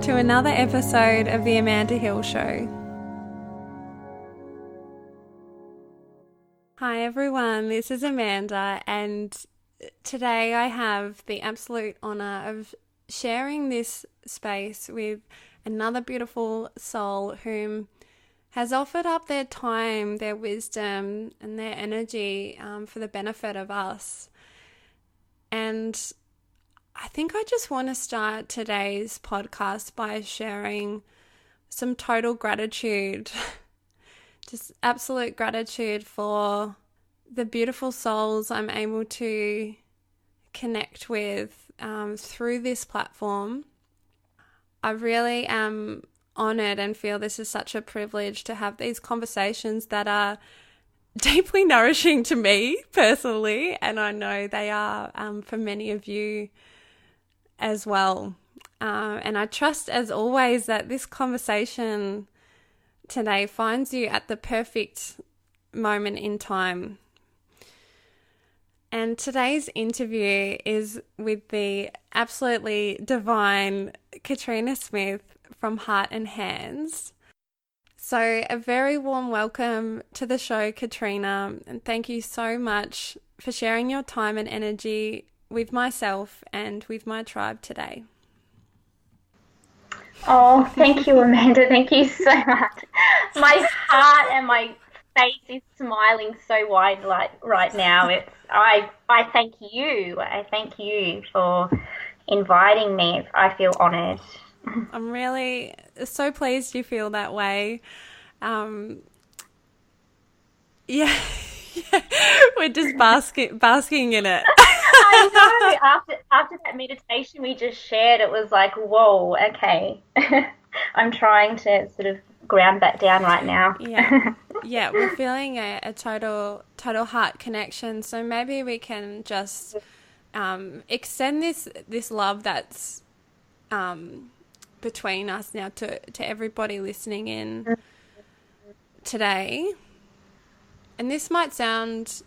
to another episode of The Amanda Hill Show. Hi everyone, this is Amanda, and today I have the absolute honour of sharing this space with another beautiful soul whom has offered up their time, their wisdom and their energy for the benefit of us. And I think I just want to start today's podcast by sharing some total gratitude, just absolute gratitude for the beautiful souls I'm able to connect with through this platform. I really am honoured and feel this is such a privilege to have these conversations that are deeply nourishing to me personally, and I know they are for many of you as well. And I trust, as always, that this conversation today finds you at the perfect moment in time. And today's interview is with the absolutely divine Katrina Smith from Heart and Hands. So a very warm welcome to the show, Katrina, and thank you so much for sharing your time and energy with myself and with my tribe today. Oh, thank you, Amanda. Thank you so much. My heart and my face is smiling so wide right now. I thank you. I thank you for inviting me. I feel honoured. I'm really so pleased you feel that way. Yeah, we're just basking in it. I know. After that meditation we just shared, it was like, whoa, okay. I'm trying to sort of ground that down right now. Yeah, we're feeling a total heart connection. So maybe we can just extend this love that's between us now to everybody listening in today. And this might sound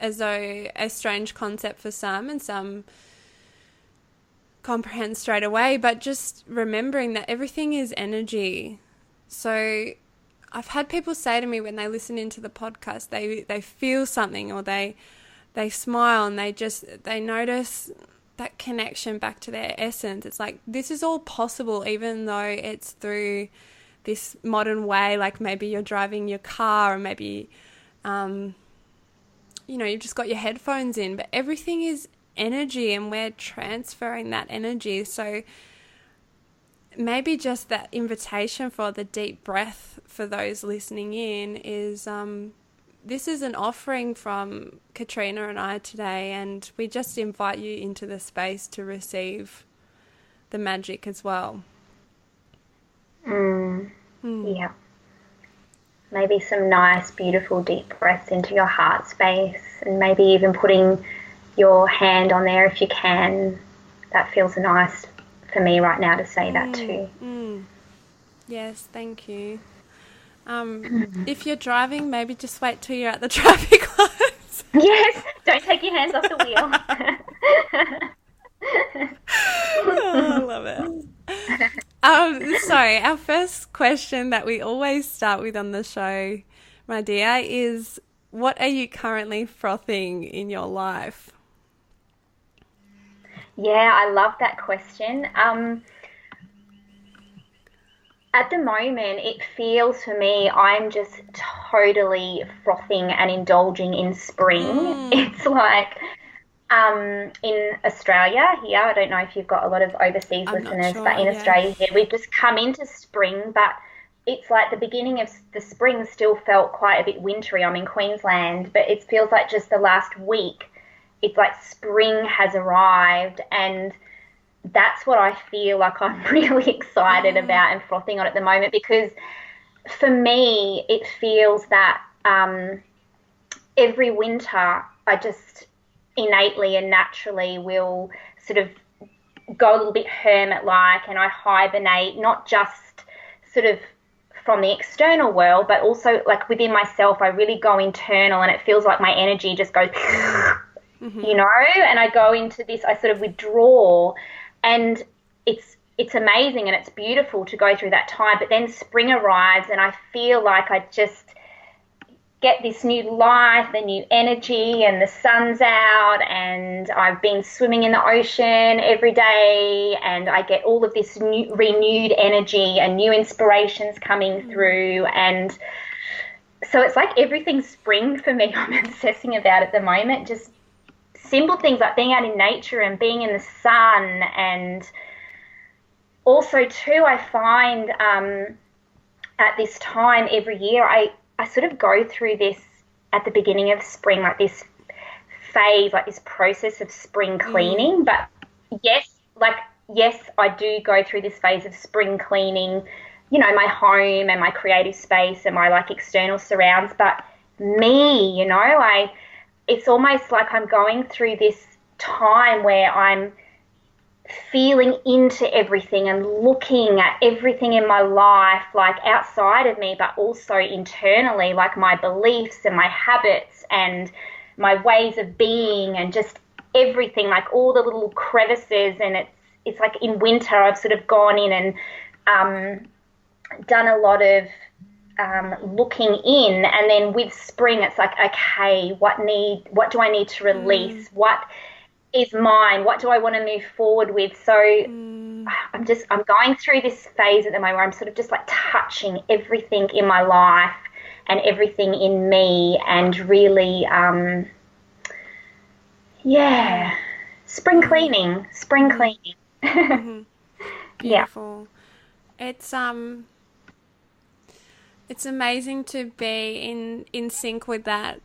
as though a strange concept for some, and some comprehend straight away, but just remembering that everything is energy. So I've had people say to me when they listen into the podcast, they feel something, or they smile, and they notice that connection back to their essence. It's like, this is all possible, even though it's through this modern way, like maybe you're driving your car, or maybe you've just got your headphones in, but everything is energy and we're transferring that energy. So maybe just that invitation for the deep breath for those listening in is this is an offering from Katrina and I today, and we just invite you into the space to receive the magic as well. Yeah. Maybe some nice, beautiful, deep breaths into your heart space, and maybe even putting your hand on there if you can. That feels nice for me right now to say that too. Yes, thank you. If you're driving, maybe just wait till you're at the traffic lights. Yes, don't take your hands off the wheel. Oh, I love it. So our first question that we always start with on the show, my dear, is what are you currently frothing in your life? Yeah, I love that question. At the moment, it feels for me I'm just totally frothing and indulging in spring. It's like in Australia here, I don't know if you've got a lot of overseas listeners, but in Australia here, we've just come into spring, but it's like the beginning of the spring still felt quite a bit wintry. I'm in Queensland, but it feels like just the last week, it's like spring has arrived, and that's what I feel like I'm really excited about and frothing on at the moment, because for me, it feels that every winter I just innately and naturally will sort of go a little bit hermit-like, and I hibernate, not just sort of from the external world, but also like within myself. I really go internal, and it feels like my energy just goes, and I go into this, I sort of withdraw, and it's it's amazing and it's beautiful to go through that time. But then spring arrives and I feel like I just get this new life, a new energy, and the sun's out, and I've been swimming in the ocean every day, and I get all of this new, renewed energy and new inspirations coming through. And so it's like everything's spring for me. I'm obsessing about at the moment, just simple things like being out in nature and being in the sun. And also too, I find at this time every year, I sort of go through this at the beginning of spring, like this phase, like this process of spring cleaning. But yes, I do go through this phase of spring cleaning, you know, my home and my creative space and my like external surrounds. But me, you know, it's almost like I'm going through this time where I'm feeling into everything and looking at everything in my life, like outside of me, but also internally, like my beliefs and my habits and my ways of being and just everything, like all the little crevices. And it's like in winter, I've sort of gone in and done a lot of looking in, and then with spring, it's like, okay, what do I need to release? What is mine? What do I want to move forward with? So I'm going through this phase at the moment where I'm sort of just like touching everything in my life and everything in me, and really, spring cleaning. Beautiful. It's amazing to be in sync with that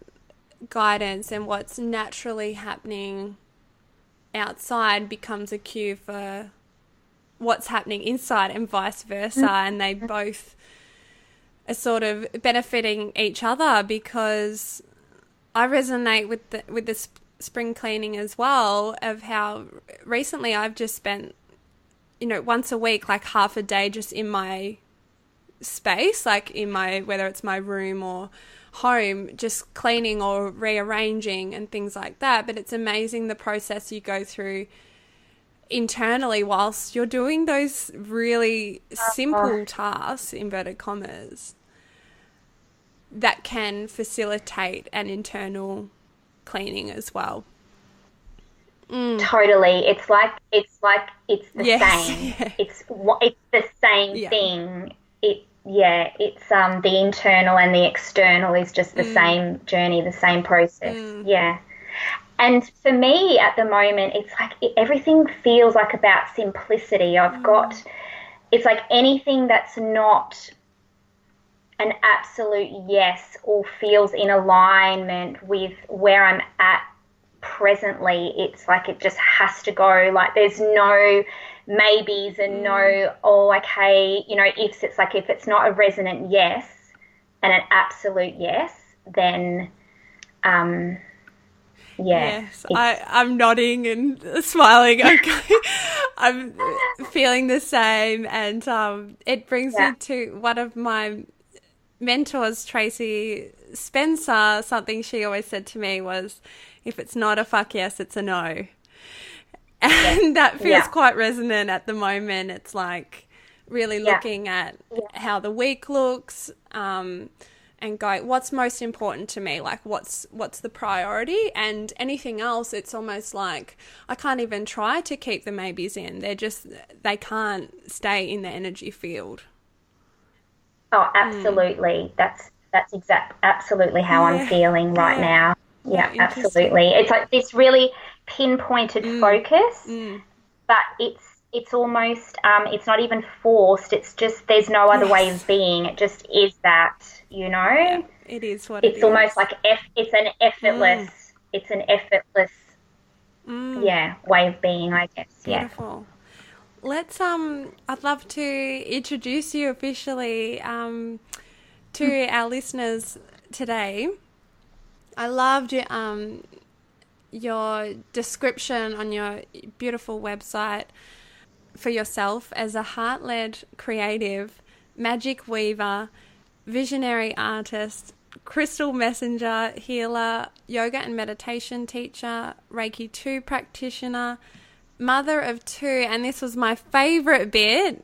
guidance, and what's naturally happening outside becomes a cue for what's happening inside, and vice versa. And they both are sort of benefiting each other, because I resonate with the spring cleaning as well, of how recently I've just spent, you know, once a week, like half a day just in my space, like in my, whether it's my room or home, just cleaning or rearranging and things like that. But it's amazing the process you go through internally whilst you're doing those really simple tasks, inverted commas, that can facilitate an internal cleaning as well. Totally. It's the same. Yeah. It's the same thing. It's the internal and the external is just the same journey, the same process. Yeah. And for me at the moment, it's like everything feels like about simplicity. It's like anything that's not an absolute yes or feels in alignment with where I'm at presently, it's like it just has to go. Like there's no maybes and no, okay, you know, ifs. It's like if it's not a resonant yes and an absolute yes, then yes, I'm nodding and smiling. Okay. I'm feeling the same, and it brings me to one of my mentors, Tracy Spencer. Something she always said to me was, if it's not a fuck yes, it's a no. And that feels quite resonant at the moment. It's like really looking at how the week looks, and going, what's most important to me? Like what's the priority? And anything else, it's almost like I can't even try to keep the maybes in. They can't stay in the energy field. Oh, absolutely. That's absolutely how I'm feeling right now. Yeah, absolutely. It's like this really pinpointed focus, but it's almost it's not even forced. It's just there's no other way of being. It just is that, you know. Yeah, it is what it is. It's almost like it's an effortless way of being, I guess. Beautiful. Let's I'd love to introduce you officially to our listeners today. I loved your description on your beautiful website for yourself as a heart-led creative, magic weaver, visionary artist, crystal messenger, healer, yoga and meditation teacher, Reiki 2 practitioner, mother of two, and this was my favorite bit.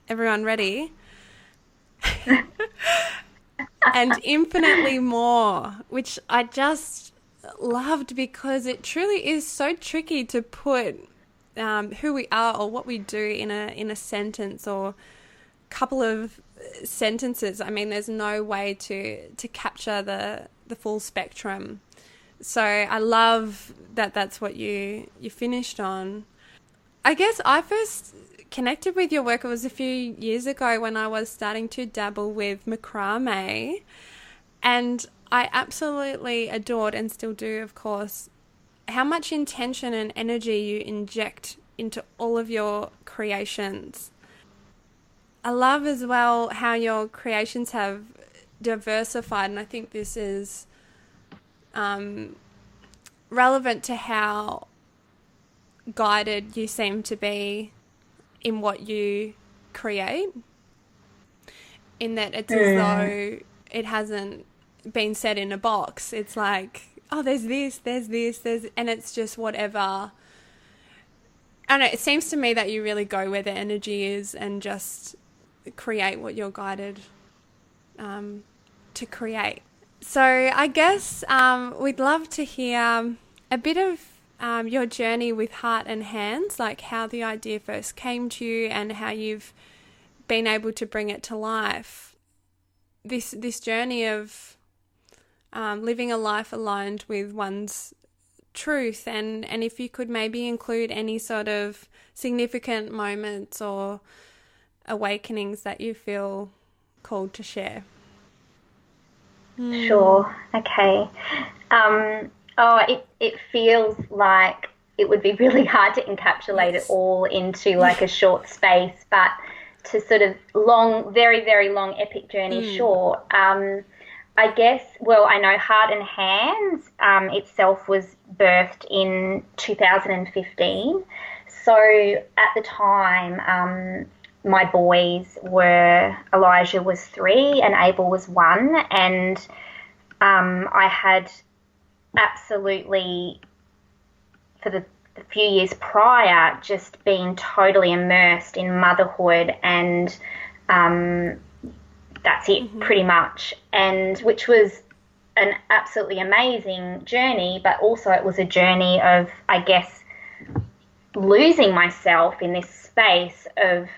Everyone ready? And infinitely more, which I just loved because it truly is so tricky to put who we are or what we do in a sentence or couple of sentences. I mean, there's no way to capture the full spectrum. So I love that that's what you finished on. I guess I first connected with your work, it was a few years ago when I was starting to dabble with macrame, and I absolutely adored, and still do, of course, how much intention and energy you inject into all of your creations. I love as well how your creations have diversified, and I think this is relevant to how guided you seem to be in what you create, in that it's as though it hasn't been set in a box. It's like, oh, there's this, and it's just whatever. I don't know, it seems to me that you really go where the energy is and just create what you're guided to create. So I guess we'd love to hear a bit of your journey with Heart and Hands, like how the idea first came to you and how you've been able to bring it to life. This journey of living a life aligned with one's truth, and if you could maybe include any sort of significant moments or awakenings that you feel called to share. Sure. Okay. It feels like it would be really hard to encapsulate it all into like a short space, but to sort of very, very long epic journey short. I guess, well, I know Heart and Hands itself was birthed in 2015. So at the time, my boys were, Elijah was 3 and Abel was 1, and I had absolutely, for the few years prior, just been totally immersed in motherhood, and that's it pretty much, and which was an absolutely amazing journey, but also it was a journey of, I guess, losing myself in this space of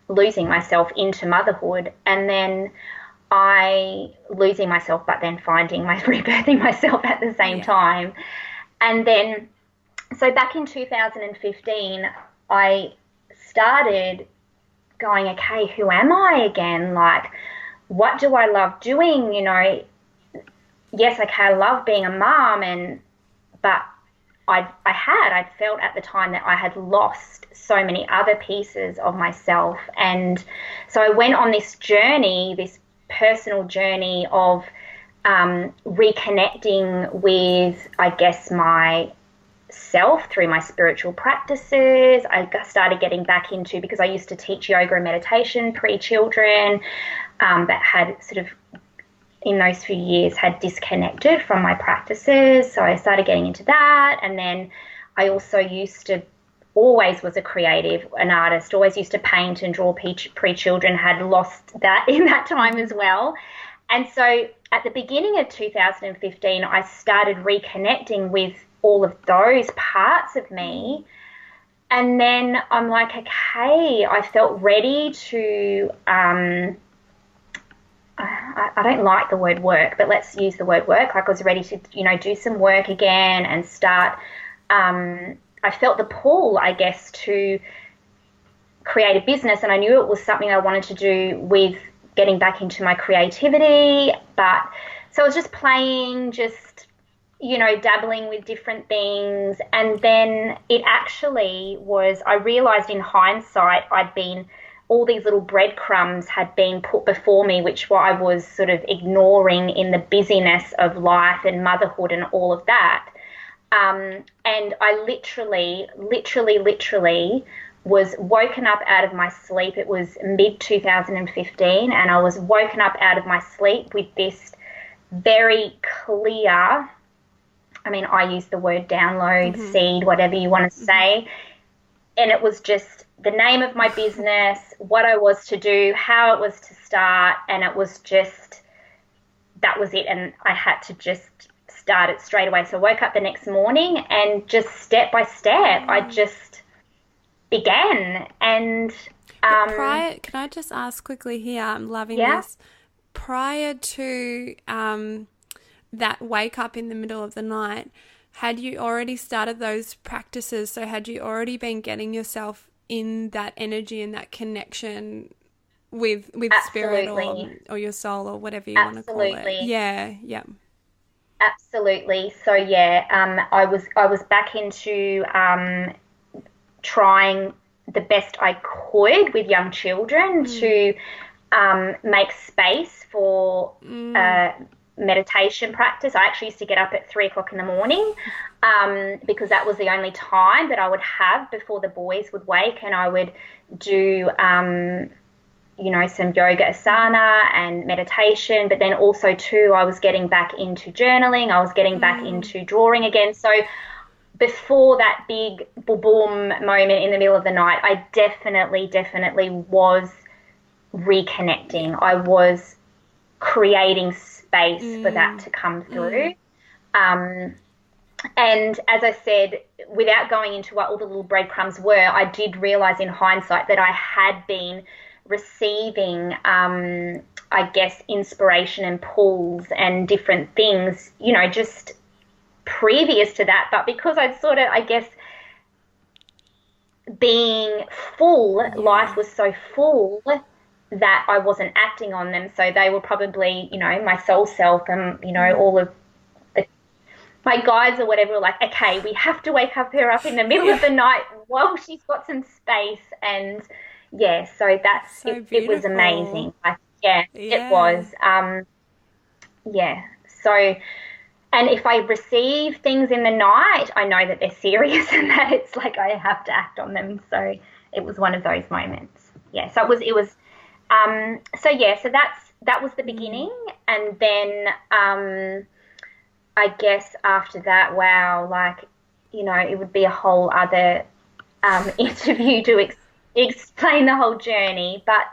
losing myself into motherhood, and then losing myself, but then rebirthing myself at the same time. And then, so back in 2015, I started going, okay, who am I again? Like, what do I love doing? You know, yes, okay, I love being a mom, but I felt at the time that I had lost so many other pieces of myself. And so I went on this journey, this personal journey of reconnecting with, I guess, myself through my spiritual practices. I started getting back into, because I used to teach yoga and meditation pre-children, but had sort of, in those few years, had disconnected from my practices. So I started getting into that. And then I also always was a creative, an artist, always used to paint and draw pre-children, had lost that in that time as well. And so at the beginning of 2015, I started reconnecting with all of those parts of me. And then I'm like, okay, I felt ready to, I don't like the word work, but let's use the word work. Like, I was ready to, do some work again and start, I felt the pull, I guess, to create a business, and I knew it was something I wanted to do with getting back into my creativity. But so I was just playing, dabbling with different things. And then it actually was, I realized in hindsight, all these little breadcrumbs had been put before me, which I was sort of ignoring in the busyness of life and motherhood and all of that. And I literally was woken up out of my sleep. It was mid-2015, and I was woken up out of my sleep with this very clear I mean, I use the word download, seed, whatever you want to say. And it was just the name of my business, what I was to do, how it was to start. And it was just, that was it. And I had to just start it straight away. So I woke up the next morning and just step by step, I just began. And can I just ask quickly here, I'm loving this. Prior to that wake up in the middle of the night, had you already started those practices? So had you already been getting yourself in that energy and that connection with spirit or your soul or whatever you want to call it? Yeah. Absolutely. So I was back into trying the best I could with young children to make space for meditation practice. I actually used to get up at 3 o'clock in the morning because that was the only time that I would have before the boys would wake, and I would do some yoga asana and meditation. But then also too, I was getting back into journaling. I was getting back into drawing again. So before that big boom moment in the middle of the night, I definitely was reconnecting. I was creating space for that to come through. And as I said, without going into what all the little breadcrumbs were, I did realize in hindsight that I had been receiving, I guess, inspiration and pulls and different things, just previous to that. But because I'd sort of, I guess, being full, life was so full that I wasn't acting on them. So they were probably, my soul self and, all of my guides or whatever were like, okay, we have to wake her up in the middle of the night while she's got some space. And so that's, it was amazing. It was. So, and if I receive things in the night, I know that they're serious and that it's like I have to act on them. So it was one of those moments. So that was the beginning. And then I guess after that, it would be a whole other interview to explain the whole journey. But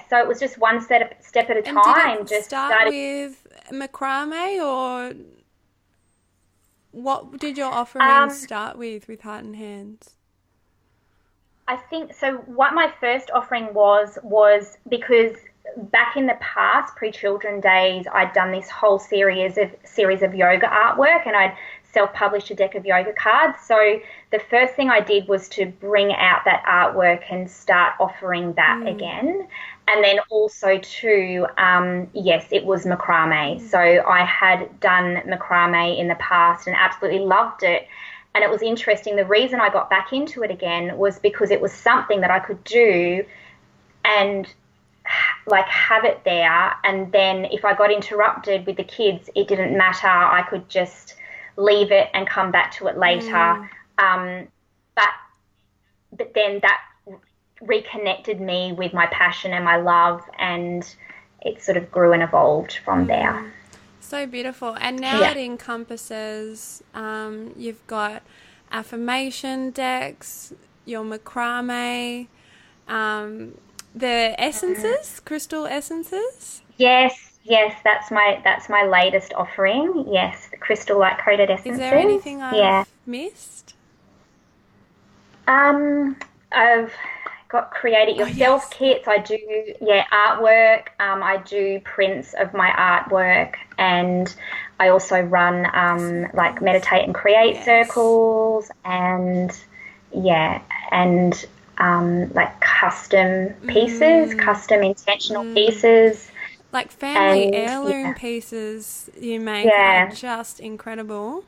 so it was just one step at a time. Did it start with macrame, or what did your offering start with Heart and Hands? I think so. What my first offering was because back in the past, pre-children days, I'd done this whole series of yoga artwork, and I'd self-published a deck of yoga cards. So the first thing I did was to bring out that artwork and start offering that again. And then also too, it was macrame. So I had done macrame in the past and absolutely loved it. And it was interesting. The reason I got back into it again was because it was something that I could do and have it there. And then if I got interrupted with the kids, it didn't matter. I could just leave it and come back to it later. But then that reconnected me with my passion and my love, and it sort of grew and evolved from there. So beautiful. And now it encompasses, you've got affirmation decks, your macrame, the essences, crystal essences. Yes, that's my latest offering. Yes, the crystal light coated essences. Is there anything I've missed? I've got create it yourself kits. I do artwork. I do prints of my artwork, and I also run meditate and create circles, and custom pieces, custom intentional pieces. Like family heirloom pieces you make are just incredible.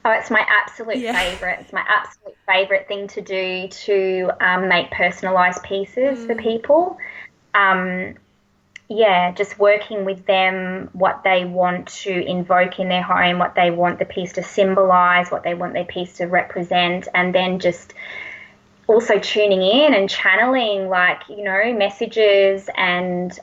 Oh, it's my absolute favourite. It's my absolute favourite thing to do, to make personalised pieces for people. Just working with them, what they want to invoke in their home, what they want the piece to symbolise, what they want their piece to represent, and then just also tuning in and channeling messages and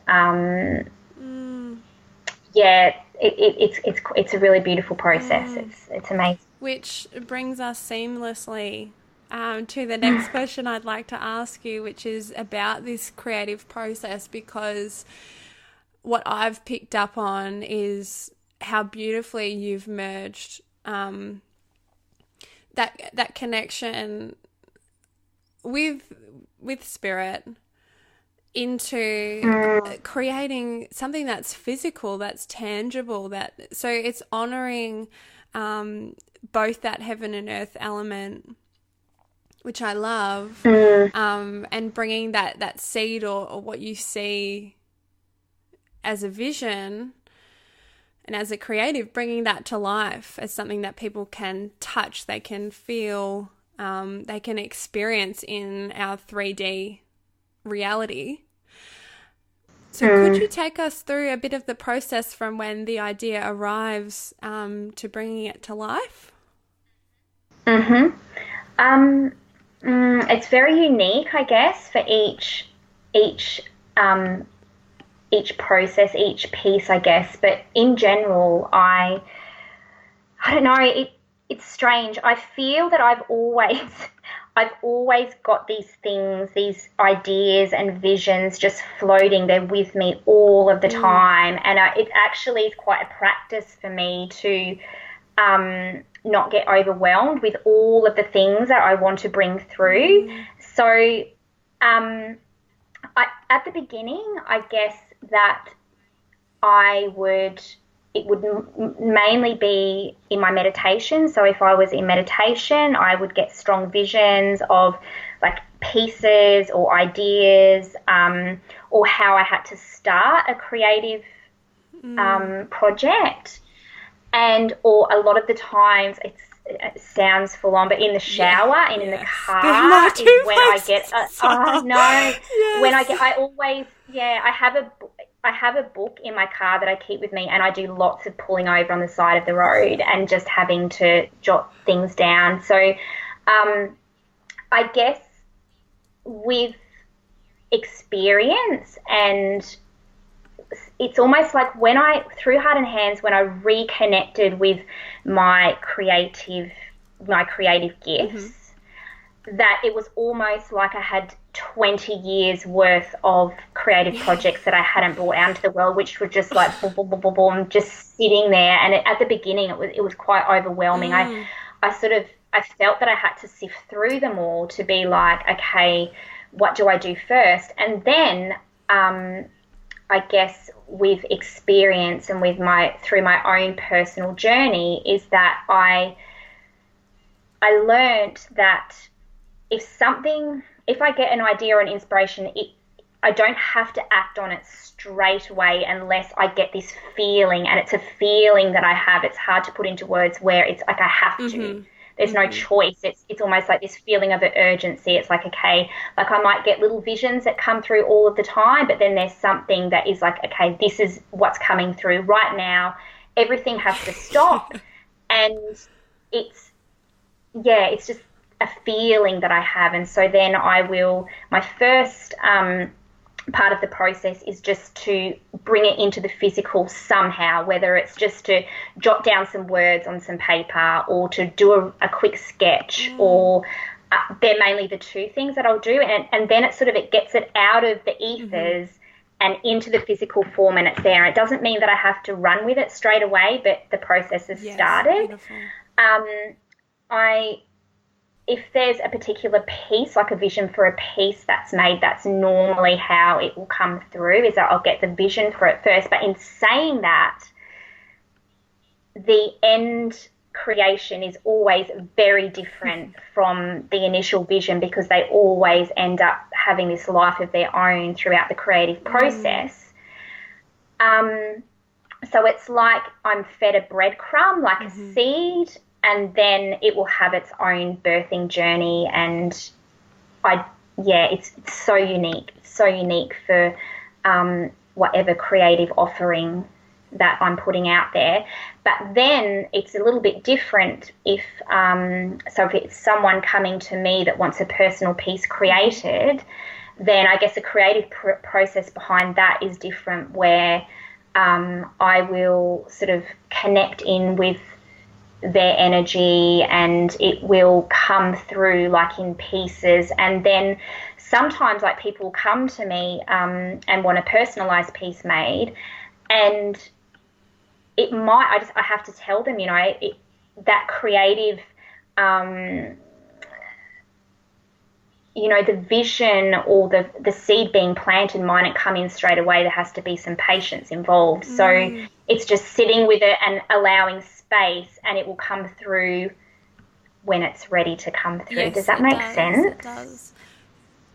it's a really beautiful process. It's amazing. Which brings us seamlessly to the next question I'd like to ask you, which is about this creative process, because what I've picked up on is how beautifully you've merged that connection with spirit into creating something that's physical, that's tangible, so it's honoring both that heaven and earth element, which I love, and bringing that seed or what you see as a vision and as a creative, bringing that to life as something that people can touch, they can feel, they can experience in our 3D reality. So could you take us through a bit of the process from when the idea arrives to bringing it to life? It's very unique, I guess, for each process, each piece, I guess. But in general, I don't know. It's strange. I feel that I've always got these things, these ideas and visions just floating. They're with me all of the time, and it actually is quite a practice for me to not get overwhelmed with all of the things that I want to bring through. So at the beginning, I guess that it would mainly be in my meditation. So if I was in meditation, I would get strong visions of like pieces or ideas, or how I had to start a creative project. Or a lot of the times it sounds full on, but in the shower and in the car is when I get I have a book in my car that I keep with me, and I do lots of pulling over on the side of the road and just having to jot things down. So I guess with experience, and it's almost like through Heart and Hands, when I reconnected with my creative gifts, that it was almost like I had 20 years worth of creative projects that I hadn't brought out into the world, which were just like boom, boom, boom, boom, boom, just sitting there. And at the beginning, it was quite overwhelming. I felt that I had to sift through them all to be like, okay, what do I do first? And then I guess with experience and through my own personal journey, is that I learned that if I get an idea or an inspiration, I don't have to act on it straight away unless I get this feeling, and it's a feeling that I have. It's hard to put into words, where it's like I have to. There's no choice. It's almost like this feeling of urgency. It's like, okay, like I might get little visions that come through all of the time, but then there's something that is like, okay, this is what's coming through right now. Everything has to stop. And it's just a feeling that I have. And so then my first part of the process is just to bring it into the physical somehow, whether it's just to jot down some words on some paper or to do a quick sketch, or they're mainly the two things that I'll do. And then it gets it out of the ethers and into the physical form, and it's there. It doesn't mean that I have to run with it straight away, but the process has started. Beautiful. If there's a particular piece, like a vision for a piece that's made, that's normally how it will come through, is that I'll get the vision for it first. But in saying that, the end creation is always very different from the initial vision, because they always end up having this life of their own throughout the creative process. So it's like I'm fed a breadcrumb, like a seed, and then it will have its own birthing journey. And it's so unique. It's so unique for whatever creative offering that I'm putting out there. But then it's a little bit different if it's someone coming to me that wants a personal piece created, then I guess the creative process behind that is different, where I will sort of connect in with their energy, and it will come through like in pieces. And then sometimes like people come to me and want a personalized piece made, and I have to tell them, that creative, the vision or the seed being planted mightn't come in straight away. There has to be some patience involved. So it's just sitting with it and allowing space, and it will come through when it's ready to come through. Yes, does that make sense? It does.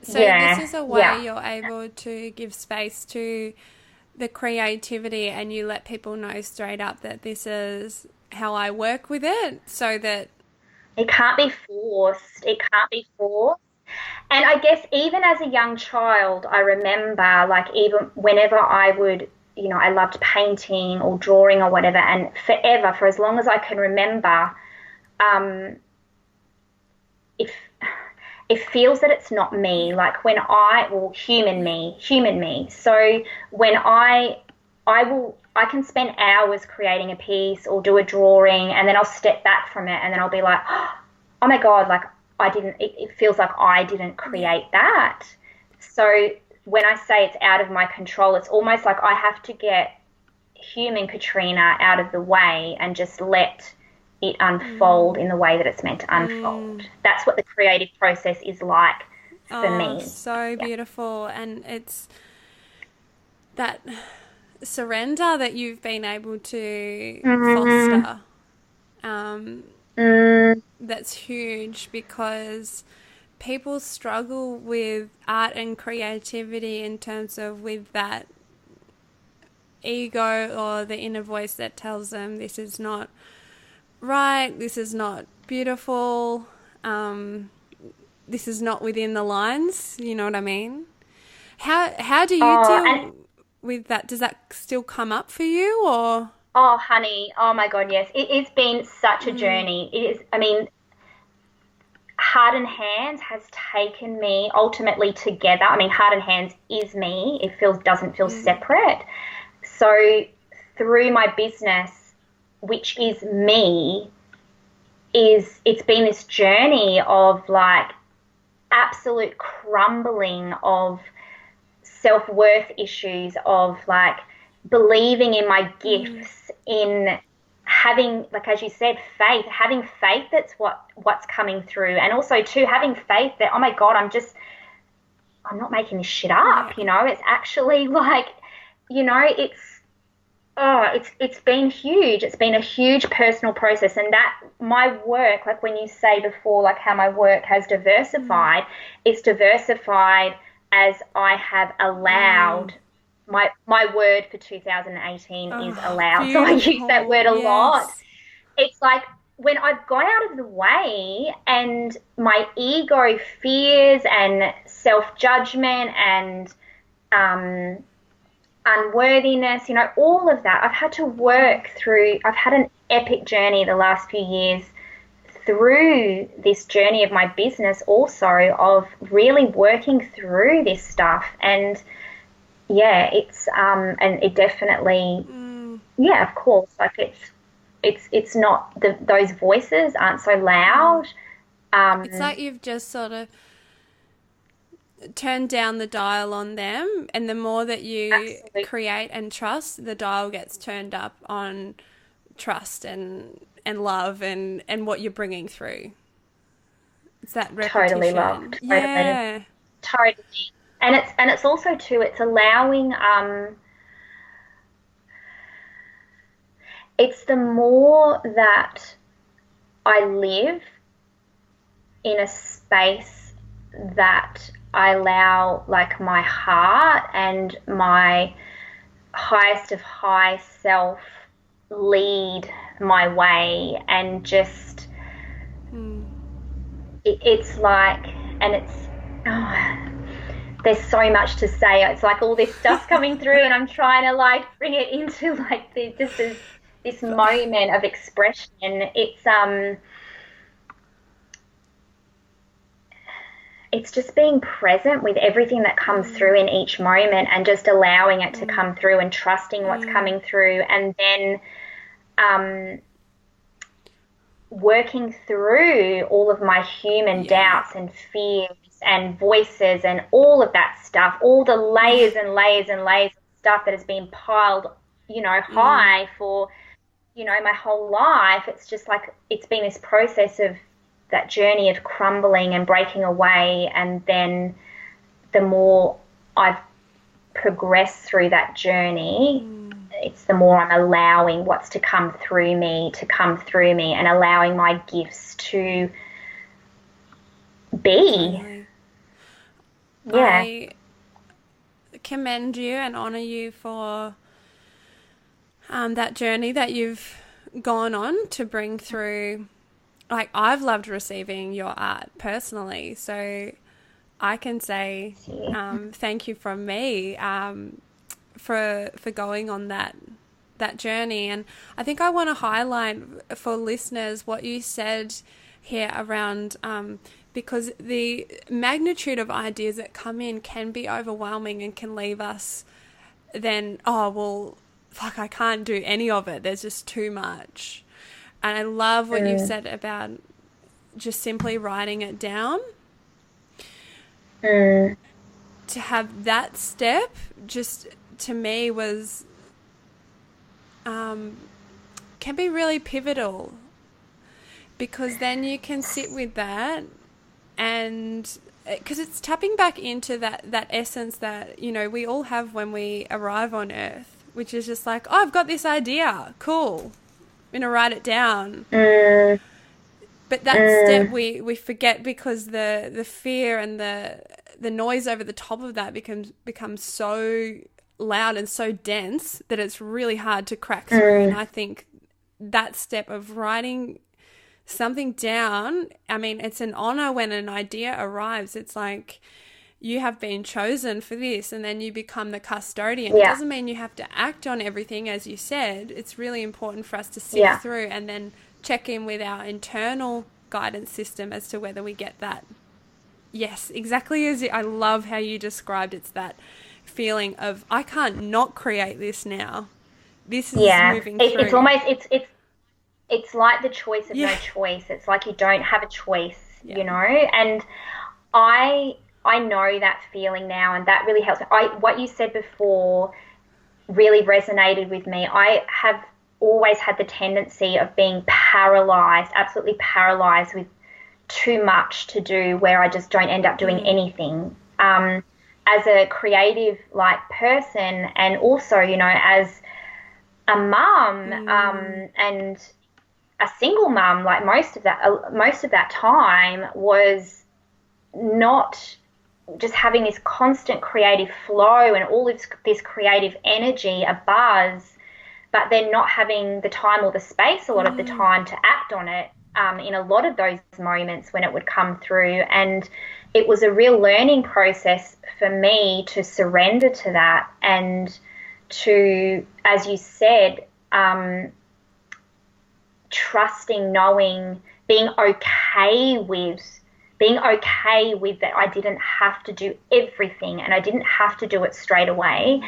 So this is a way you're able to give space to the creativity, and you let people know straight up that this is how I work with it, so that it can't be forced. It can't be forced. And I guess even as a young child, I remember like even whenever I would, I loved painting or drawing or whatever, and forever, for as long as I can remember, if it feels that it's not me, like when human me. So when I can spend hours creating a piece or do a drawing, and then I'll step back from it, and then I'll be like, oh my God, like it feels like I didn't create that. So when I say it's out of my control, it's almost like I have to get human Katrina out of the way and just let it unfold in the way that it's meant to unfold. That's what the creative process is like for me. So beautiful. And it's that surrender that you've been able to foster. That's huge, because people struggle with art and creativity in terms of with that ego or the inner voice that tells them this is not right, this is not beautiful, this is not within the lines, you know what I mean? How do you deal with that? Does that still come up for you, or? Oh, honey, oh my God, yes. It's been such a journey. It is, I mean, Heart and Hands has taken me ultimately together. I mean, Heart and Hands is me. It doesn't feel separate. So through my business, which is me, it's been this journey of like absolute crumbling of self-worth issues, of like believing in my gifts, in having, like as you said, having faith that's what's coming through, and also too having faith that, oh my God, I'm not making this shit up, it's actually like, it's been huge. It's been a huge personal process, and that my work, like when you say before, like how my work has diversified, it's diversified as I have allowed. My word for 2018 is allowed. So I use that word a lot. It's like when I've gone out of the way, and my ego, fears and self-judgment and unworthiness, all of that, I've had to work through. I've had an epic journey the last few years through this journey of my business also, of really working through this stuff. And it's and it definitely of course, like it's not those voices aren't so loud. It's like you've just sort of turned down the dial on them, and the more that you create and trust, the dial gets turned up on trust and love and what you're bringing through. It's that repetition. Totally loved. Totally. And it's also too, it's allowing, it's the more that I live in a space that I allow like my heart and my highest of high self lead my way, and just it's like, and it's there's so much to say. It's like all this stuff's coming through, and I'm trying to like bring it into like this moment of expression. it's just being present with everything that comes through in each moment and just allowing it to come through and trusting what's coming through, and then working through all of my human doubts and fears and voices and all of that stuff, all the layers and layers and layers of stuff that has been piled, high for, my whole life. It's just like it's been this process of that journey of crumbling and breaking away, and then the more I've progressed through that journey, it's the more I'm allowing what's to come through me and allowing my gifts to be. Totally. Yeah. I commend you and honor you for that journey that you've gone on to bring through. Like, I've loved receiving your art personally, so I can say thank you from me for going on that journey. And I think I want to highlight for listeners what you said here around because the magnitude of ideas that come in can be overwhelming and can leave us then, oh, well, fuck, I can't do any of it. There's just too much. And I love what you said about just simply writing it down. To have that step, just to me, was can be really pivotal, because then you can sit with that, and because it's tapping back into that essence that, we all have when we arrive on Earth, which is just like, oh, I've got this idea, cool, I'm gonna write it down. But that step we forget, because the fear and the noise over the top of that becomes so loud and so dense that it's really hard to crack through. And I think that step of writing something down, I mean, it's an honor when an idea arrives. It's like, you have been chosen for this, and then you become the custodian. It doesn't mean you have to act on everything, as you said. It's really important for us to sift through and then check in with our internal guidance system as to whether we get that. Yes, exactly as I love how you described. It's that feeling of, I can't not create this now. This is moving through. It's almost, it's like the choice of no choice. It's like you don't have a choice, and I know that feeling now, and that really helps. What you said before really resonated with me. I have always had the tendency of being paralyzed, absolutely paralyzed with too much to do, where I just don't end up doing anything. As a creative person, and also, as a mum, and a single mum, most of that time was not just having this constant creative flow and all this creative energy, a buzz, but then not having the time or the space a lot of the time to act on it in a lot of those moments when it would come through. And it was a real learning process for me to surrender to that, and to, as you said, trusting, knowing, being okay with that I didn't have to do everything, and I didn't have to do it straight away.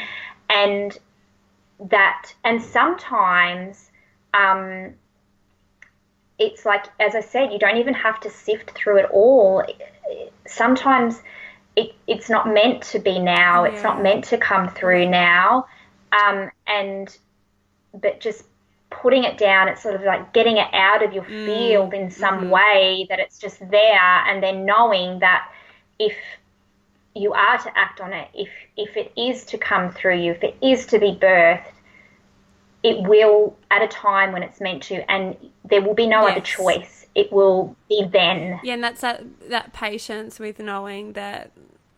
And sometimes it's like, as I said, you don't even have to sift through it all. Sometimes it's not meant to be now. It's not meant to come through now. But just putting it down, it's sort of like getting it out of your field in some way, that it's just there, and then knowing that if you are to act on it, if it is to come through you, if it is to be birthed, it will at a time when it's meant to, and there will be no other choice. It will be then. Yeah, and that's that patience with knowing that,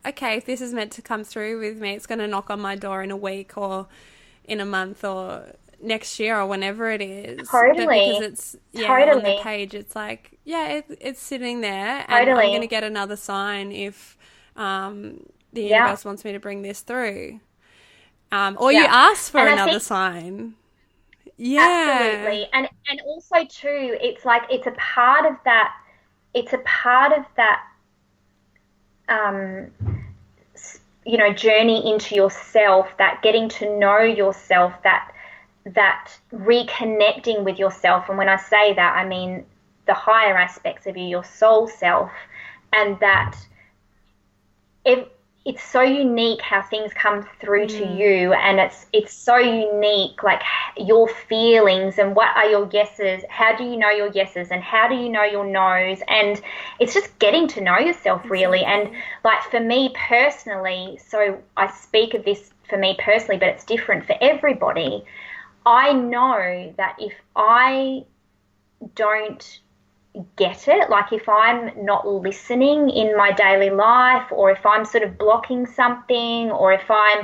okay, if this is meant to come through with me, it's going to knock on my door in a week or in a month or next year or whenever it is. Totally. But because it's on the page, it's like, it's sitting there, and I'm going to get another sign if the universe wants me to bring this through. Or you ask for another sign. Yeah. Absolutely. And also too, it's like it's a part of that journey into yourself, that getting to know yourself, that reconnecting with yourself. And when I say that, I mean the higher aspects of you, your soul self, and that it's so unique how things come through to you, and it's so unique, like your feelings and what are your yeses, how do you know your yeses, and how do you know your no's, and it's just getting to know yourself really. And like for me personally, so I speak of this for me personally, but it's different for everybody. I know that if I don't get it, like if I'm not listening in my daily life, or if I'm sort of blocking something, or if I'm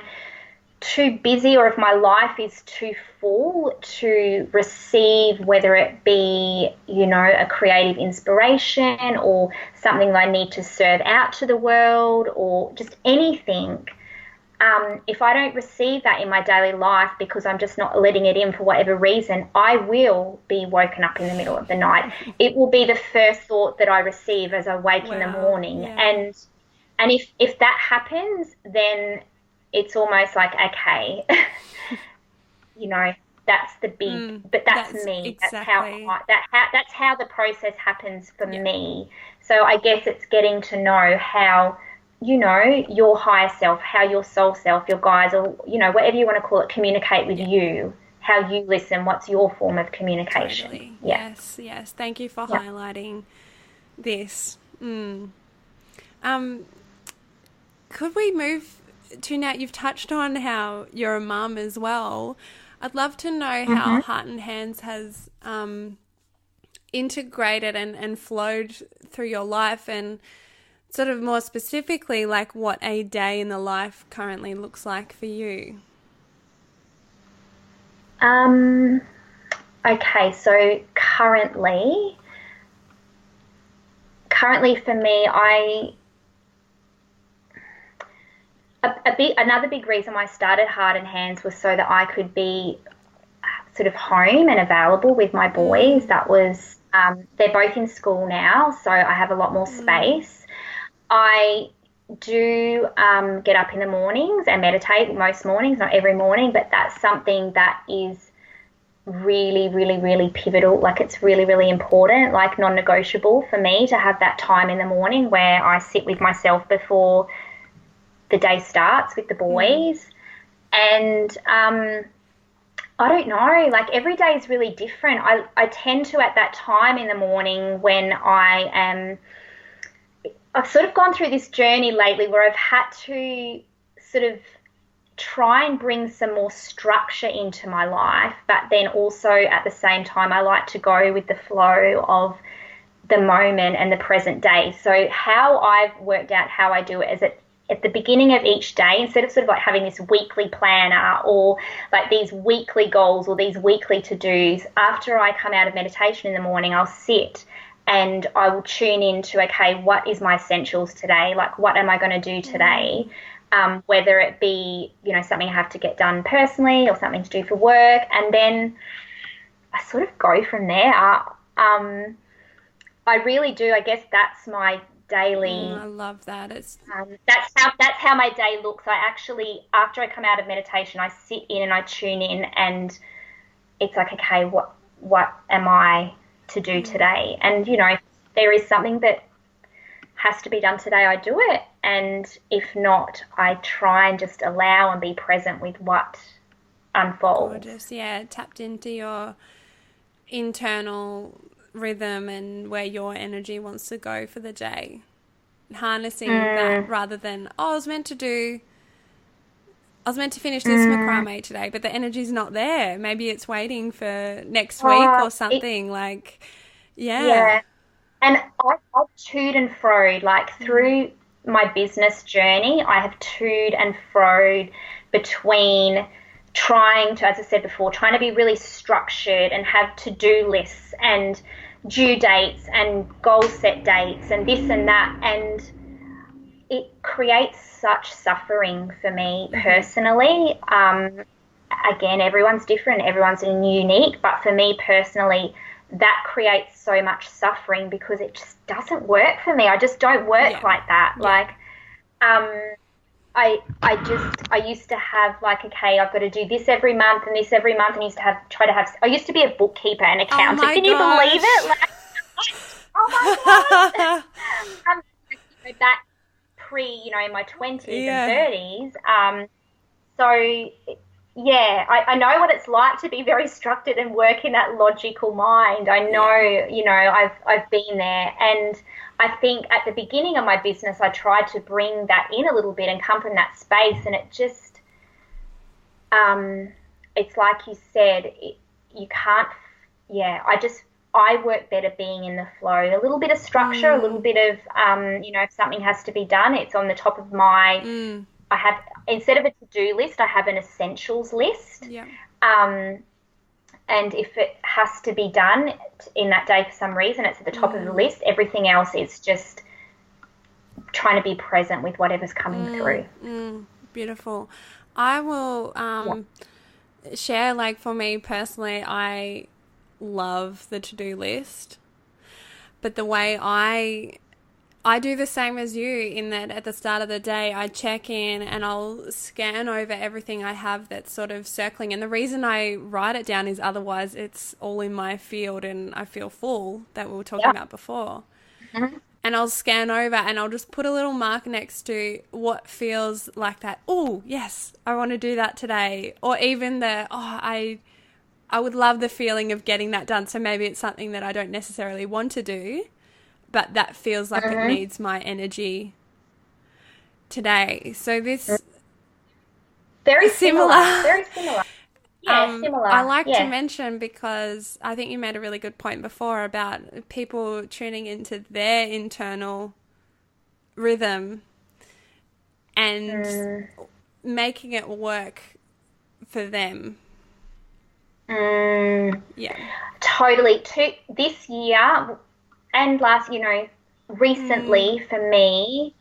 too busy, or if my life is too full to receive, whether it be, a creative inspiration or something I need to serve out to the world, or just anything, if I don't receive that in my daily life because I'm just not letting it in for whatever reason, I will be woken up in the middle of the night. It will be the first thought that I receive as I wake in the morning. Yeah. And if that happens, then it's almost like, okay, that's the big, but that's me. Exactly. That's how the process happens for me. So I guess it's getting to know how, your higher self, how your soul self, your guides, or, whatever you want to call it, communicate with you, how you listen, what's your form of communication. Totally. Yeah. Yes. Thank you for highlighting this. Could we move to now, you've touched on how you're a mum as well. I'd love to know how Heart and Hands has integrated and flowed through your life, and sort of more specifically, like what a day in the life currently looks like for you. Okay, so currently for me, another big reason why I started Heart and Hands was so that I could be sort of home and available with my boys. That was, they're both in school now, so I have a lot more space. I do get up in the mornings and meditate most mornings, not every morning, but that's something that is really, really, really pivotal. Like it's really, really important, like non-negotiable for me to have that time in the morning where I sit with myself before the day starts with the boys. And I don't know, like every day is really different. I tend to, at that time in the morning when I've sort of gone through this journey lately where I've had to sort of try and bring some more structure into my life, but then also at the same time I like to go with the flow of the moment and the present day. So how I've worked out how I do it is at the beginning of each day, instead of sort of like having this weekly planner or like these weekly goals or these weekly to-dos, after I come out of meditation in the morning, I'll sit and I will tune into, okay, what is my essentials today? Like, what am I going to do today? Whether it be, something I have to get done personally or something to do for work. And then I sort of go from there. I really do. I guess that's my daily. I love that. It's that's how my day looks. I actually, after I come out of meditation, I sit in and I tune in, and it's like, okay, what am I to do today? And if there is something that has to be done today, I do it, and if not, I try and just allow and be present with what unfolds. Gorgeous. Yeah, tapped into your internal rhythm and where your energy wants to go for the day, harnessing that rather than, I was meant to finish this macrame today, but the energy's not there. Maybe it's waiting for next week or something. Yeah. And I've toed and froed, like through my business journey, I have toed and froed between trying to, as I said before, trying to be really structured and have to-do lists and due dates and goal set dates and this and that. And it creates such suffering for me personally. Again, everyone's different, everyone's unique, but for me personally, that creates so much suffering because it just doesn't work for me. I just don't work like that. Yeah. Like um, I used to have like, okay, I've got to do this every month and this every month, and I used to be a bookkeeper and Oh accountant. my Can you believe gosh. it? Like, oh my God. Back in my 20s and Yeah. 30s. So yeah, I know what it's like to be very structured and work in that logical mind. I Yeah. know, I've been there, and I think at the beginning of my business, I tried to bring that in a little bit and come from that space, and it just, it's like you said, you can't. Yeah, I work better being in the flow. A little bit of structure, a little bit of, if something has to be done, it's on the top of my. I have, instead of a to-do list, I have an essentials list. Yeah. And if it has to be done in that day for some reason, it's at the top of the list. Everything else is just trying to be present with whatever's coming through. Beautiful. I will share, like, for me personally, I love the to-do list, but the way I do the same as you, in that at the start of the day, I check in and I'll scan over everything I have that's sort of circling. And the reason I write it down is otherwise it's all in my field and I feel full, that we were talking about before. Mm-hmm. And I'll scan over and I'll just put a little mark next to what feels like that. Oh, yes, I want to do that today. Or even I would love the feeling of getting that done. So maybe it's something that I don't necessarily want to do, but that feels like it needs my energy today. So this very similar. Very similar. Yeah, similar. I like to mention, because I think you made a really good point before about people tuning into their internal rhythm and making it work for them. Yeah. Totally. This year and last, recently for me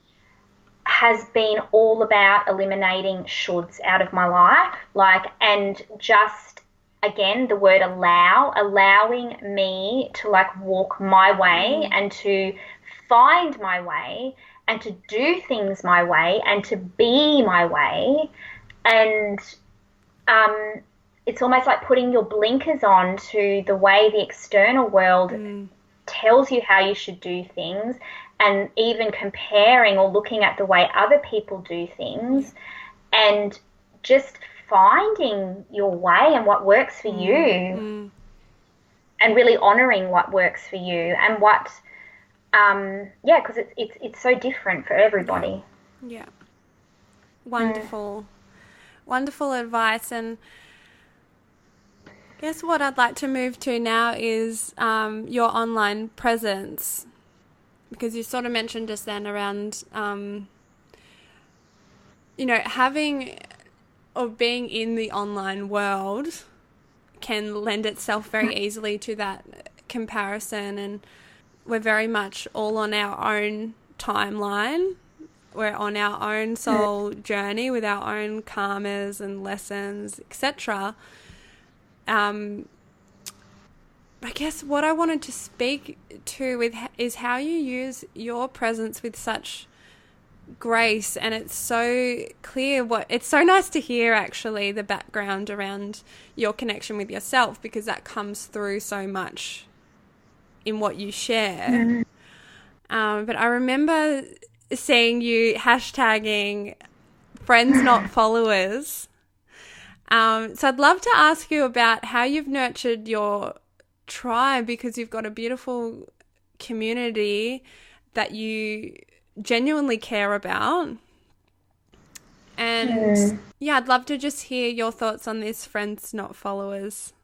has been all about eliminating shoulds out of my life, and just, again, the word allowing me to walk my way and to find my way and to do things my way and to be my way. And it's almost like putting your blinkers on to the way the external world tells you how you should do things, and even comparing or looking at the way other people do things, and just finding your way and what works for you, and really honoring what works for you, and what, because it's so different for everybody. Yeah. Wonderful. Wonderful advice. And I guess what I'd like to move to now is your online presence, because you sort of mentioned just then around, having or being in the online world can lend itself very easily to that comparison, and we're very much all on our own timeline. We're on our own soul journey with our own karmas and lessons, etc. I guess what I wanted to speak to is how you use your presence with such grace, and it's so clear. It's so nice to hear, actually, the background around your connection with yourself, because that comes through so much in what you share. But I remember seeing you hashtagging friends not followers. So I'd love to ask you about how you've nurtured your tribe, because you've got a beautiful community that you genuinely care about. And I'd love to just hear your thoughts on this friends not followers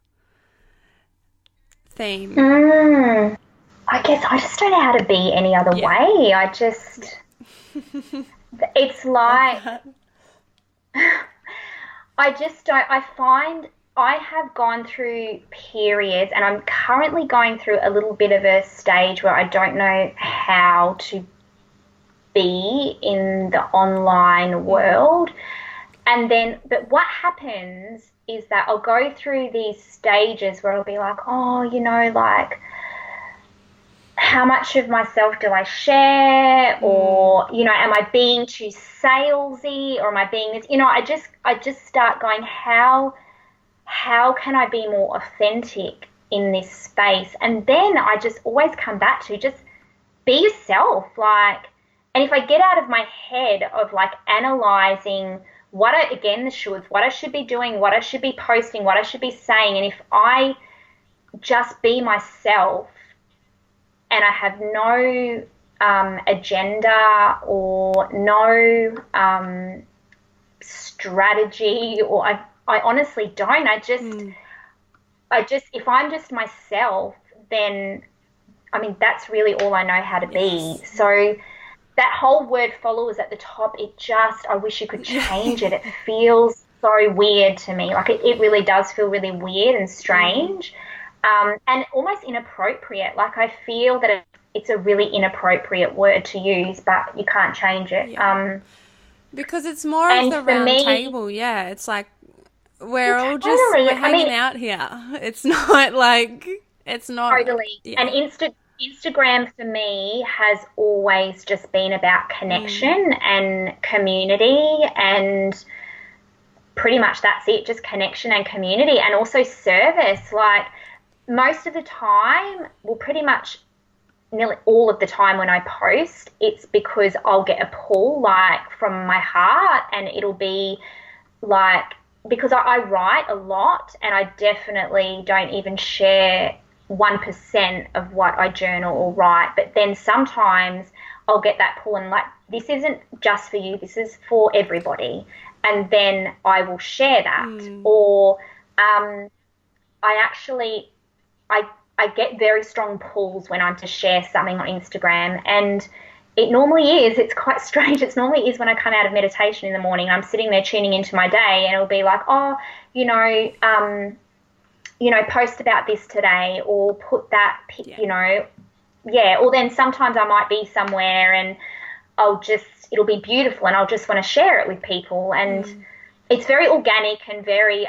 theme. I guess I just don't know how to be any other way. It's like, I just don't, I find I have gone through periods, and I'm currently going through a little bit of a stage where I don't know how to be in the online world. And then, but what happens is that I'll go through these stages where I'll be like, oh, how much of myself do I share, or, you know, am I being too salesy, or am I being this, you know, I just start going, how can I be more authentic in this space? And then I just always come back to just be yourself, like, and if I get out of my head of like analyzing what I, again, the shoulds, what I should be doing, what I should be posting, what I should be saying, and if I just be myself and I have no agenda or no strategy, or I honestly don't. I just, if I'm just myself, then, I mean, that's really all I know how to be. So that whole word followers at the top, I wish you could change it. It feels so weird to me. Like it really does feel really weird and strange, and almost inappropriate. Like I feel that it's a really inappropriate word to use, but you can't change it. Yeah. Because it's more of the round table. Yeah, it's like we're all just we're hanging out here. It's not like, it's not totally. Yeah. And Instagram for me has always just been about connection and community, and pretty much that's it, just connection and community, and also service. Like most of the time, well, pretty much nearly all of the time when I post, it's because I'll get a pull like from my heart, and it'll be like, because I write a lot, and I definitely don't even share 1% of what I journal or write, but then sometimes I'll get that pull and like, this isn't just for you, this is for everybody, and then I will share that. Or I get very strong pulls when I'm to share something on Instagram, and it normally is, it's quite strange, it normally is when I come out of meditation in the morning, I'm sitting there tuning into my day, and it'll be like, oh, you know, post about this today, or put that, you know, or then sometimes I might be somewhere and it'll be beautiful, and I'll just want to share it with people, and it's very organic and very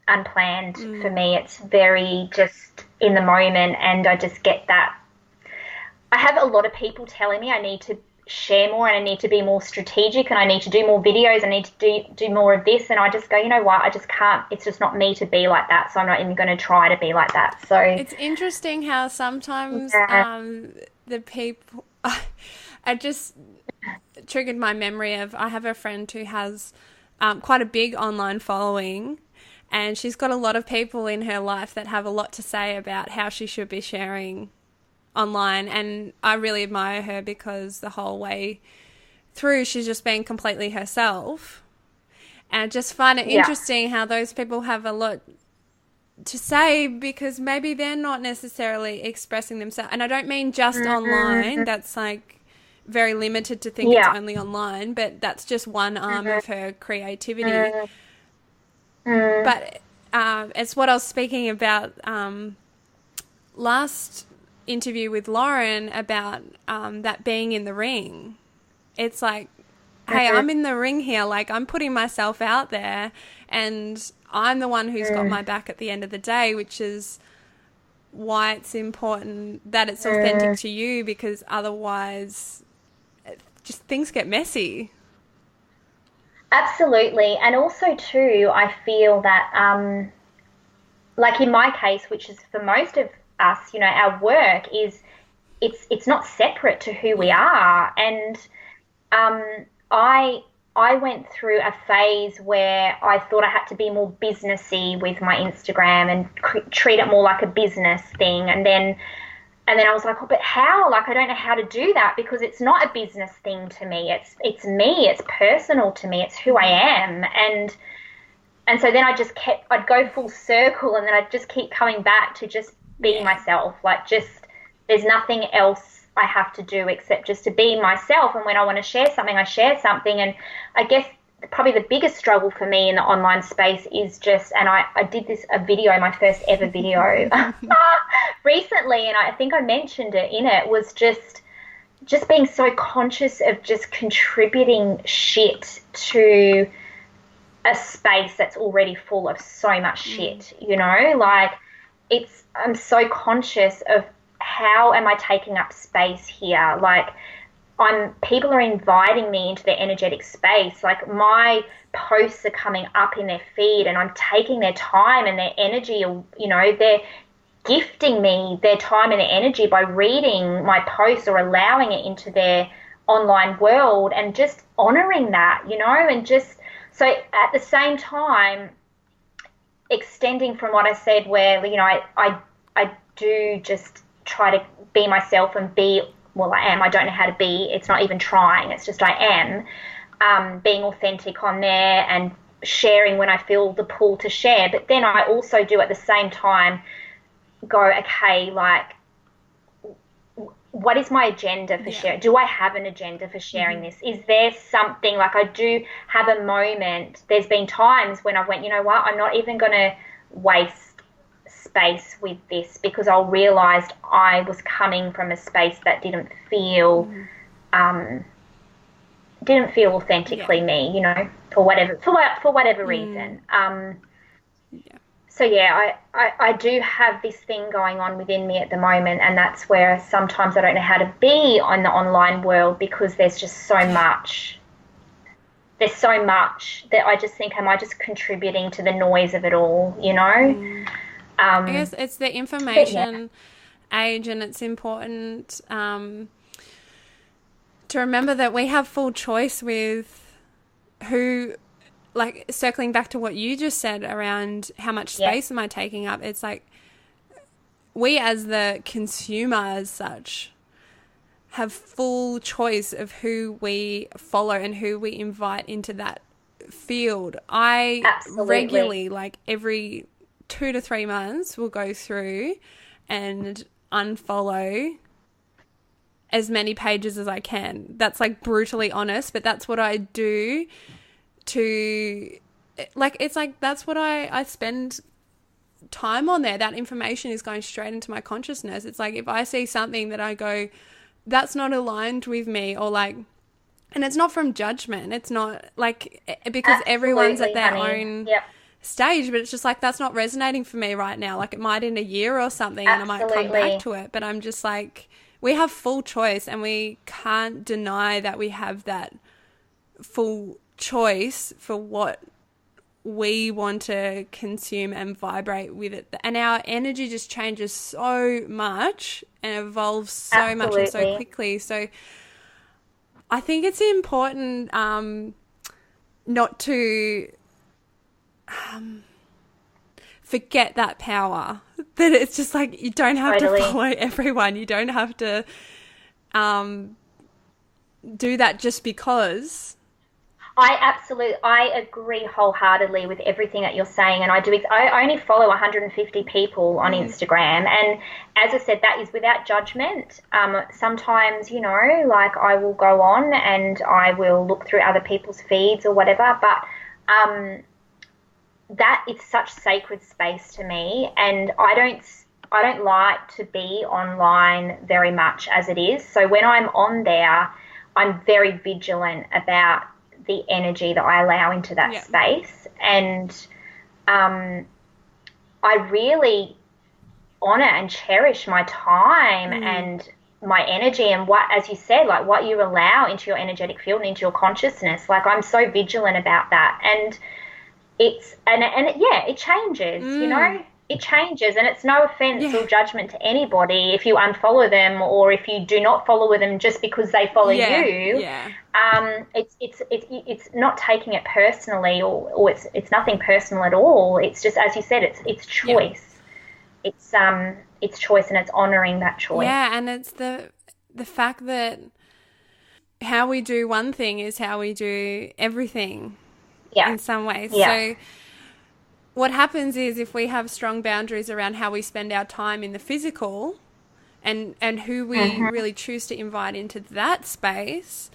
unplanned for me. It's very just in the moment, and I just get that. I have a lot of people telling me I need to share more, and I need to be more strategic, and I need to do more videos, I need to do more of this, and I just go, you know what, I just can't, it's just not me to be like that, so I'm not even going to try to be like that. So it's interesting how sometimes the people I just triggered my memory of, I have a friend who has quite a big online following, and she's got a lot of people in her life that have a lot to say about how she should be sharing online, and I really admire her because the whole way through she's just been completely herself, and I just find it interesting how those people have a lot to say, because maybe they're not necessarily expressing themselves, and I don't mean just online, that's like very limited to think it's only online, but that's just one arm of her creativity. But it's what I was speaking about last interview with Lauren about that being in the ring. It's like, hey, I'm in the ring here, like I'm putting myself out there, and I'm the one who's got my back at the end of the day, which is why it's important that it's authentic to you, because otherwise just things get messy. Absolutely. And also too, I feel that like in my case, which is for most of us, you know, our work is, it's not separate to who we are. And I went through a phase where I thought I had to be more businessy with my Instagram and treat it more like a business thing. And then I was like, oh, but how? Like, I don't know how to do that, because it's not a business thing to me. It's me. It's personal to me. It's who I am. And so then I'd go full circle, and then I'd just keep coming back to just being myself. Like, just, there's nothing else I have to do except just to be myself. And when I want to share something, I share something. And I guess probably the biggest struggle for me in the online space is just, and I did a video, my first ever video recently, and I think I mentioned it in it, was just being so conscious of just contributing shit to a space that's already full of so much shit, you know, like I'm so conscious of how am I taking up space here? Like, people are inviting me into their energetic space. Like, my posts are coming up in their feed, and I'm taking their time and their energy, you know, they're gifting me their time and their energy by reading my posts or allowing it into their online world, and just honoring that, you know, and just so at the same time extending from what I said, where, you know, I do just try to be myself and be, well, I am, I don't know how to be, it's not even trying, it's just I am, being authentic on there and sharing when I feel the pull to share. But then I also do at the same time go, okay, like, what is my agenda for sharing? Do I have an agenda for sharing this? Is there something, like, I do have a moment, there's been times when I've went, you know what, I'm not even going to waste space with this, because I realised I was coming from a space that didn't feel authentically me, you know, for whatever reason. So yeah, I do have this thing going on within me at the moment, and that's where sometimes I don't know how to be on the online world, because there's just so much. There's so much that I just think, am I just contributing to the noise of it all, you know? I guess it's the information age, and it's important to remember that we have full choice with who, like, circling back to what you just said around how much space am I taking up, it's like we as the consumer as such have full choice of who we follow and who we invite into that field. I regularly, like every 2 to 3 months, will go through and unfollow as many pages as I can. That's like brutally honest, but that's what I do to, like, it's like that's what I spend time on there. That information is going straight into my consciousness. It's like if I see something that I go, that's not aligned with me, or like, and it's not from judgment, it's not like, because everyone's at their own stage, but it's just like, that's not resonating for me right now. Like, it might in a year or something, and I might come back to it, but I'm just like, we have full choice, and we can't deny that we have that full choice for what we want to consume and vibrate with it. And our energy just changes so much and evolves so much and so quickly. So I think it's important not to forget that power, that it's just like, you don't have to follow everyone. You don't have to do that just because. I agree wholeheartedly with everything that you're saying, and I only follow 150 people on Instagram, and as I said, that is without judgment. Sometimes, you know, like, I will go on and I will look through other people's feeds or whatever, but that is such sacred space to me, and I don't like to be online very much as it is. So when I'm on there, I'm very vigilant about the energy that I allow into that space, and I really honor and cherish my time and my energy, and what, as you said, like, what you allow into your energetic field and into your consciousness. Like, I'm so vigilant about that, and it changes, you know. It changes, and it's no offense or judgment to anybody if you unfollow them, or if you do not follow them just because they follow you. It's not taking it personally, or it's nothing personal at all. It's just, as you said, it's choice. It's choice, and it's honoring that choice. Yeah, and it's the fact that how we do one thing is how we do everything. In some ways. So what happens is, if we have strong boundaries around how we spend our time in the physical, and who we really choose to invite into that space,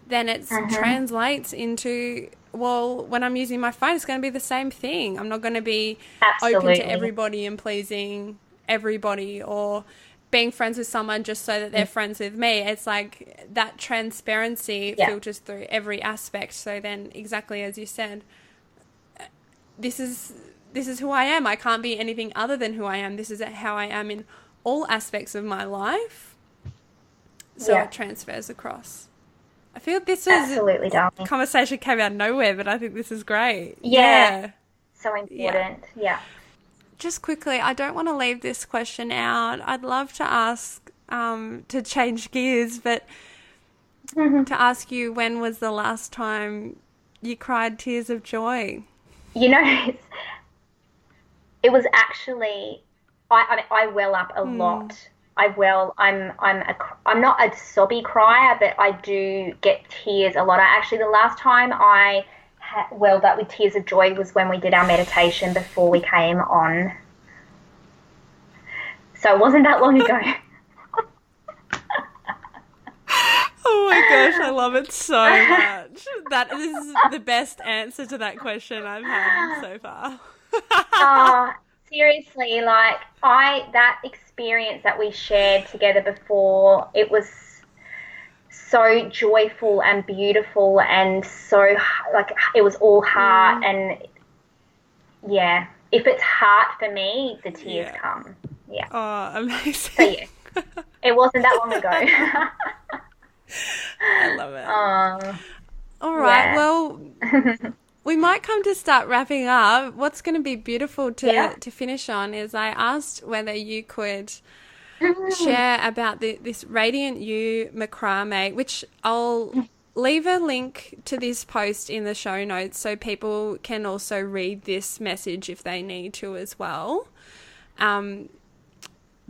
then it translates into, well, when I'm using my phone, it's going to be the same thing. I'm not going to be open to everybody and pleasing everybody, or being friends with someone just so that they're friends with me. It's like that transparency filters through every aspect. So then, exactly as you said, this is who I am. I can't be anything other than who I am. This is how I am in all aspects of my life. So it transfers across. I feel this was absolutely, darling. Conversation came out of nowhere, but I think this is great. Yeah. So important. Yeah. Just quickly, I don't want to leave this question out. I'd love to ask, to change gears, but to ask you, when was the last time you cried tears of joy? You know, it was actually, I well up a lot. I'm not a sobby crier, but I do get tears a lot. The last time I welled up with tears of joy was when we did our meditation before we came on. So it wasn't that long ago. Oh my gosh, I love it so much. That is the best answer to that question I've had so far. Seriously, like that experience that we shared together before, it was so joyful and beautiful, and so like it was all heart. And yeah, if it's heart for me, the tears come. Yeah. Oh, amazing. So yeah, it wasn't that long ago. I love it. All right. Well, we might come to start wrapping up. What's going to be beautiful to finish on is I asked whether you could share about this Radiant You macrame, which I'll leave a link to this post in the show notes so people can also read this message if they need to as well.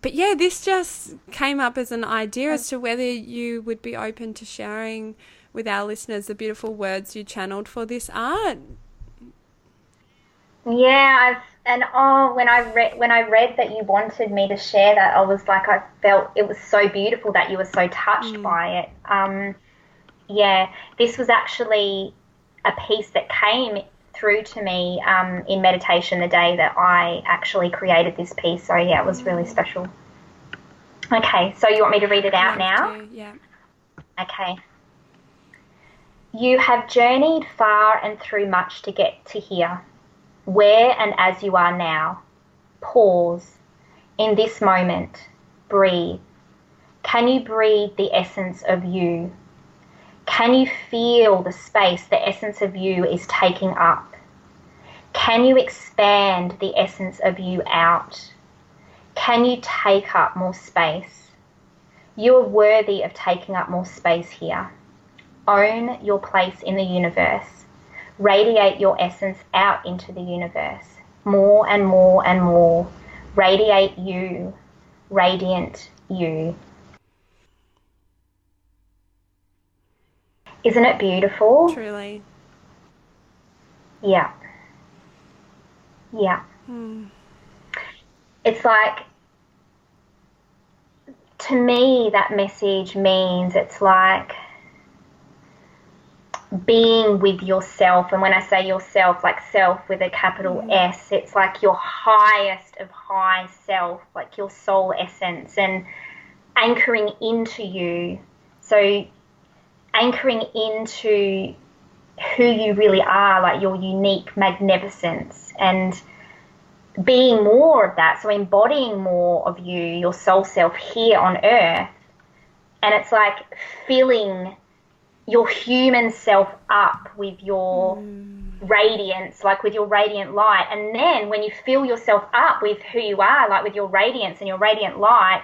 But yeah, this just came up as an idea as to whether you would be open to sharing with our listeners the beautiful words you channeled for this art. Yeah, when I read that you wanted me to share that, I was like, I felt it was so beautiful that you were so touched by it. This was actually a piece that came through to me in meditation the day that I actually created this piece. So yeah, it was really special. Okay, so you want me to read it out now? Yeah. Okay. You have journeyed far and through much to get to here, where and as you are now. Pause. In this moment, breathe. Can you breathe the essence of you? Can you feel the space the essence of you is taking up? Can you expand the essence of you out? Can you take up more space? You are worthy of taking up more space here. Own your place in the universe. Radiate your essence out into the universe. More and more and more. Radiate you. Radiant you. Isn't it beautiful? Truly. Yeah. Yeah. It's like, to me, that message means it's like being with yourself. And when I say yourself, like self with a capital S, it's like your highest of high self, like your soul essence, and anchoring into you. So anchoring into who you really are, like your unique magnificence, and being more of that. So embodying more of you, your soul self here on earth. And it's like filling your human self up with your radiance, like with your radiant light. And then when you fill yourself up with who you are, like with your radiance and your radiant light,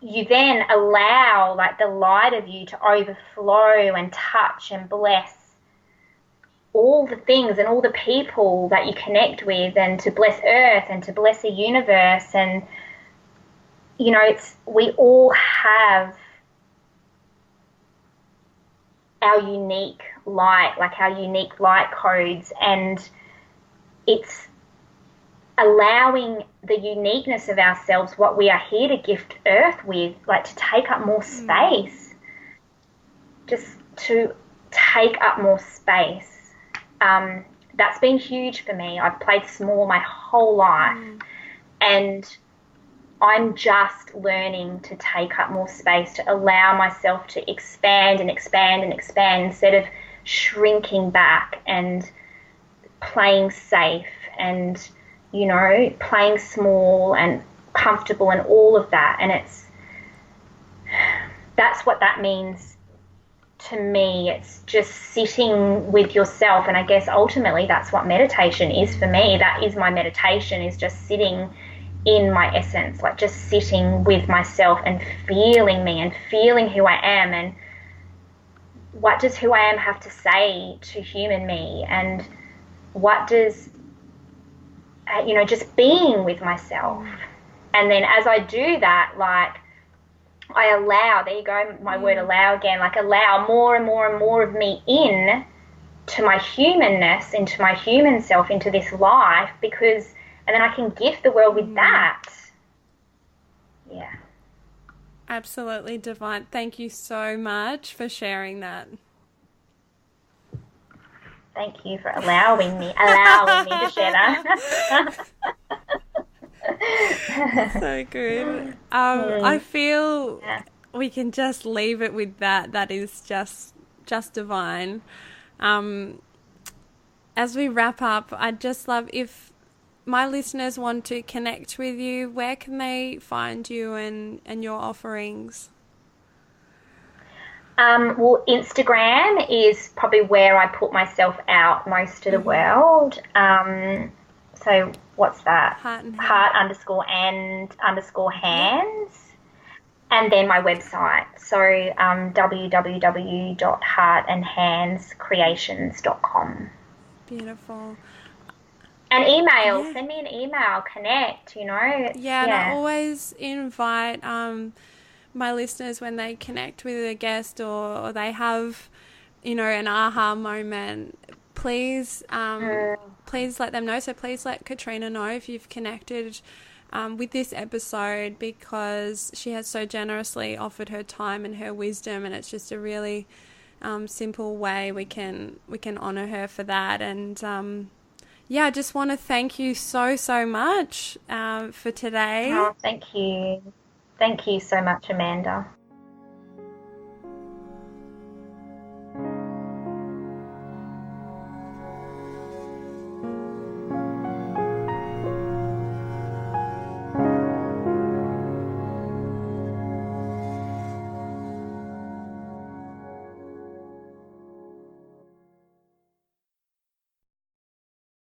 you then allow like the light of you to overflow and touch and bless all the things and all the people that you connect with, and to bless earth and to bless the universe. And you know, we all have our unique light, like our unique light codes, and it's allowing the uniqueness of ourselves, what we are here to gift earth with, like to take up more space, just to take up more space. That's been huge for me. I've played small my whole life, and I'm just learning to take up more space, to allow myself to expand and expand and expand, instead of shrinking back and playing safe and, you know, playing small and comfortable and all of that. And that's what that means to me. It's just sitting with yourself. And I guess ultimately that's what meditation is for me. That is my meditation, is just sitting in my essence, like just sitting with myself and feeling me and feeling who I am, and what does who I am have to say to human me, and what does, just being with myself. And then as I do that, like, I allow, there you go, my word allow again, like allow more and more and more of me in to my humanness, into my human self, into this life, because, and then I can gift the world with that. Yeah. Absolutely divine. Thank you so much for sharing that. Thank you for allowing me to share that. So good. I feel we can just leave it with that. That is just divine. As we wrap up, I'd just love, if my listeners want to connect with you, where can they find you and your offerings? Well, Instagram is probably where I put myself out most to the world. So what's that? Heart_and_hands. And then my website. So www.heartandhandscreations.com. Beautiful. And email. Send me an email. Connect, Yeah, and I always invite my listeners, when they connect with a guest or they have, an aha moment, please let them know. So please let Katrina know if you've connected with this episode, because she has so generously offered her time and her wisdom, and it's just a really simple way we can honour her for that. And I just want to thank you so much for today. Oh, thank you. Thank you so much, Amanda.